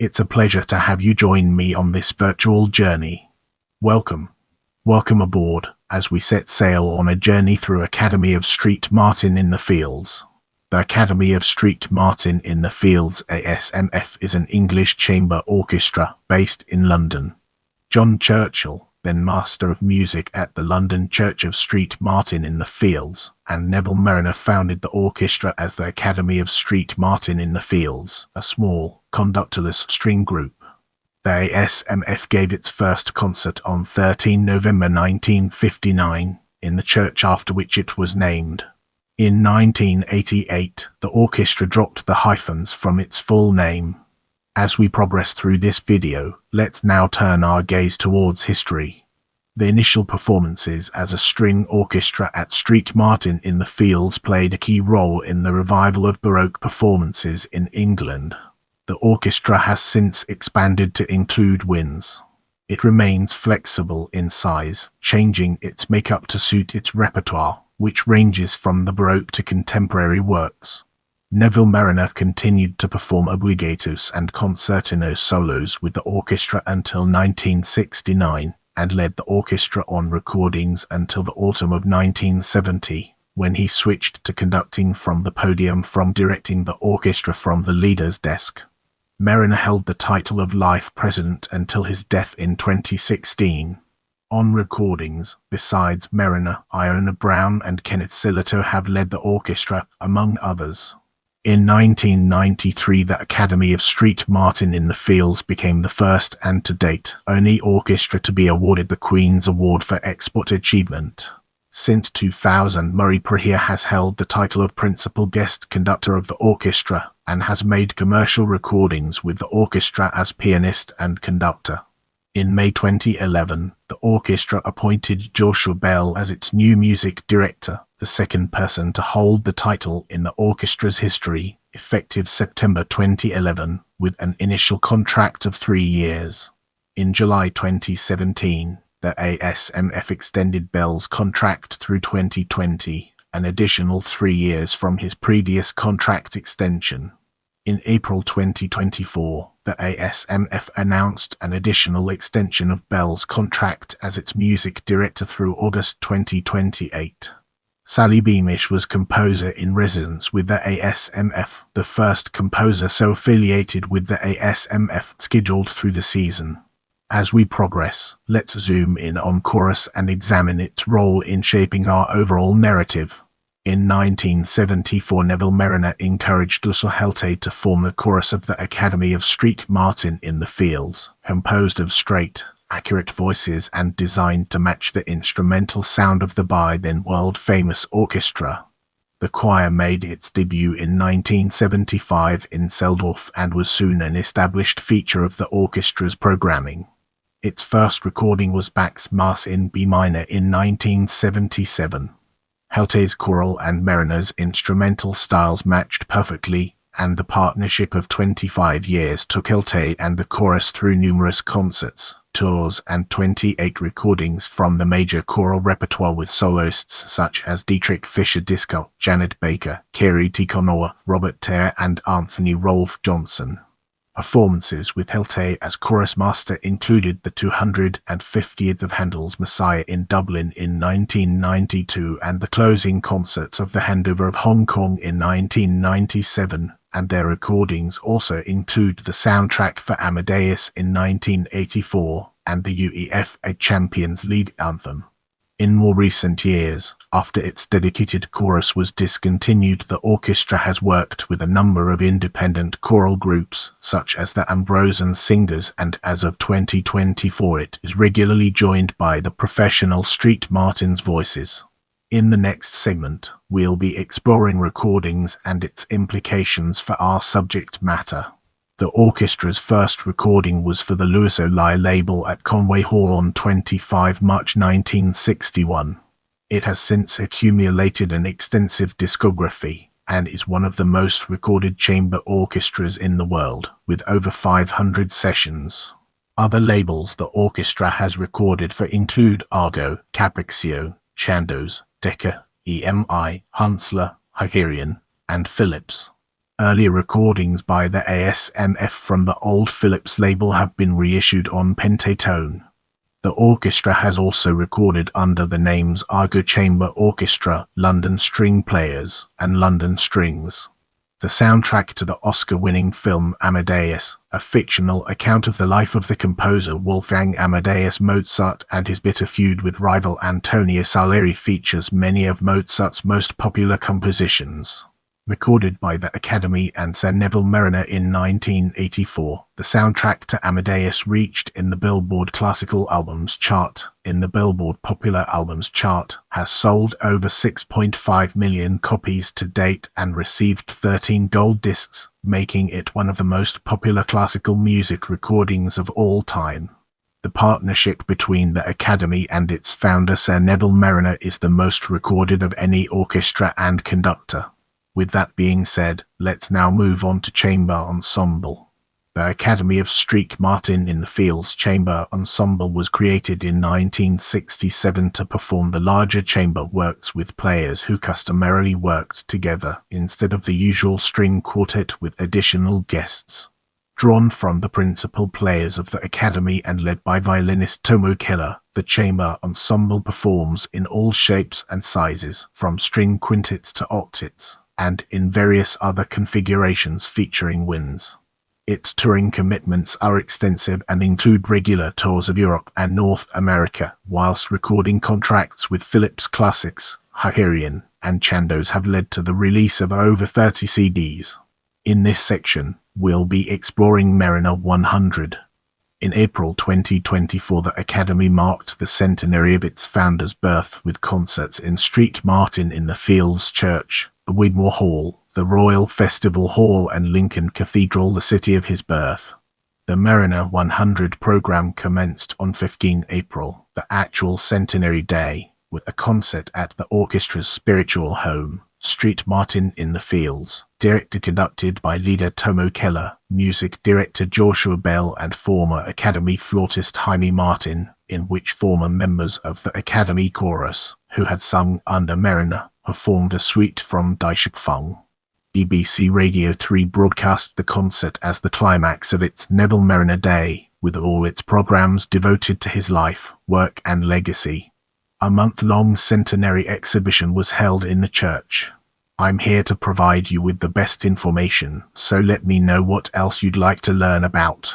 It's a pleasure to have you join me on this virtual journey. Welcome. Welcome aboard, as we set sail on a journey through Academy of St. Martin in the Fields. The Academy of St. Martin in the Fields ASMF is an English chamber orchestra based in London. John Churchill, then Master of Music at the London Church of St. Martin in the Fields, and Neville Marriner founded the orchestra as the Academy of St. Martin in the Fields, a small, conductorless string group. The ASMF gave its first concert on 13 November 1959, in the church after which it was named. In 1988, the orchestra dropped the hyphens from its full name. As we progress through this video, let's now turn our gaze towards history. The initial performances as a string orchestra at St. Martin in the Fields played a key role in the revival of Baroque performances in England. The orchestra has since expanded to include winds. It remains flexible in size, changing its makeup to suit its repertoire, which ranges from the Baroque to contemporary works. Neville Marriner continued to perform obligatos and concertino solos with the orchestra until 1969, and led the orchestra on recordings until the autumn of 1970, when he switched to conducting from the podium from directing the orchestra from the leader's desk. Marriner held the title of Life President until his death in 2016. On recordings, besides Marriner, Iona Brown and Kenneth Silito have led the orchestra, among others. In 1993, the Academy of St. Martin in the Fields became the first and to date only orchestra to be awarded the Queen's Award for Export Achievement. Since 2000, Murray Prahier has held the title of Principal Guest Conductor of the orchestra and has made commercial recordings with the orchestra as pianist and conductor. In May 2011, the orchestra appointed Joshua Bell as its new music director, the second person to hold the title in the orchestra's history, effective September 2011, with an initial contract of 3 years. In July 2017, the ASMF extended Bell's contract through 2020, an additional 3 years from his previous contract extension. In April 2024, the ASMF announced an additional extension of Bell's contract as its music director through August 2028. Sally Beamish was composer in residence with the ASMF, the first composer so affiliated with the ASMF scheduled through the season. As we progress, let's zoom in on chorus and examine its role in shaping our overall narrative. In 1974, Neville Marriner encouraged Russell Helté to form the chorus of the Academy of St. Martin in the Fields, composed of straight, accurate voices and designed to match the instrumental sound of the by then world-famous orchestra. The choir made its debut in 1975 in Seldorf and was soon an established feature of the orchestra's programming. Its first recording was Bach's Mass in B minor in 1977. Helté's choral and Marriner's instrumental styles matched perfectly, and the partnership of 25 years took Helté and the chorus through numerous concerts, tours and 28 recordings from the major choral repertoire with soloists such as Dietrich Fischer-Dieskau, Janet Baker, Kerry Tikhonova, Robert Tare and Anthony Rolfe Johnson. Performances with Helté as chorus master included the 250th of Handel's Messiah in Dublin in 1992 and the closing concerts of the Handover of Hong Kong in 1997, and their recordings also include the soundtrack for Amadeus in 1984 and the UEFA Champions League anthem. In more recent years, after its dedicated chorus was discontinued, the orchestra has worked with a number of independent choral groups, such as the Ambrosian Singers, and as of 2024 it is regularly joined by the professional St. Martin's Voices. In the next segment, we'll be exploring recordings and its implications for our subject matter. The orchestra's first recording was for the Louis O'Ly label at Conway Hall on 25 March 1961. It has since accumulated an extensive discography, and is one of the most recorded chamber orchestras in the world, with over 500 sessions. Other labels the orchestra has recorded for include Argo, Capexio, Chandos, Decca, EMI, Hunsler, Hyperion, and Philips. Earlier recordings by the ASMF from the old Philips label have been reissued on pentatone. The orchestra has also recorded under the names Argo Chamber Orchestra, London String Players, and London Strings. The soundtrack to the Oscar-winning film Amadeus, a fictional account of the life of the composer Wolfgang Amadeus Mozart and his bitter feud with rival Antonio Salieri, features many of Mozart's most popular compositions. Recorded by the Academy and Sir Neville Marriner in 1984, the soundtrack to Amadeus reached in the Billboard Classical Albums chart. In the Billboard Popular Albums chart, has sold over 6.5 million copies to date and received 13 gold discs, making it one of the most popular classical music recordings of all time. The partnership between the Academy and its founder Sir Neville Marriner is the most recorded of any orchestra and conductor. With that being said, let's now move on to chamber ensemble. The Academy of St. Martin in the Fields Chamber Ensemble was created in 1967 to perform the larger chamber works with players who customarily worked together instead of the usual string quartet with additional guests. Drawn from the principal players of the Academy and led by violinist Tomo Keller, the chamber ensemble performs in all shapes and sizes, from string quintets to octets, and in various other configurations featuring winds. Its touring commitments are extensive and include regular tours of Europe and North America, whilst recording contracts with Philips Classics, Hyphens, and Chandos have led to the release of over 30 CDs. In this section, we'll be exploring Marriner 100. In April 2024, the Academy marked the centenary of its founder's birth with concerts in St. Martin in the Fields Church, the Wigmore Hall, the Royal Festival Hall, and Lincoln Cathedral, the city of his birth. The Marriner 100 program commenced on 15 April, the actual centenary day, with a concert at the orchestra's spiritual home, St. Martin in the Fields, conducted by leader Tomo Keller, music director Joshua Bell, and former Academy flautist Jaime Martin, in which former members of the Academy chorus, who had sung under Marriner, performed a suite from Die Schöpfung. BBC Radio 3 broadcast the concert as the climax of its Neville Marriner Day, with all its programmes devoted to his life, work and legacy. A month-long centenary exhibition was held in the church. I'm here to provide you with the best information, so let me know what else you'd like to learn about.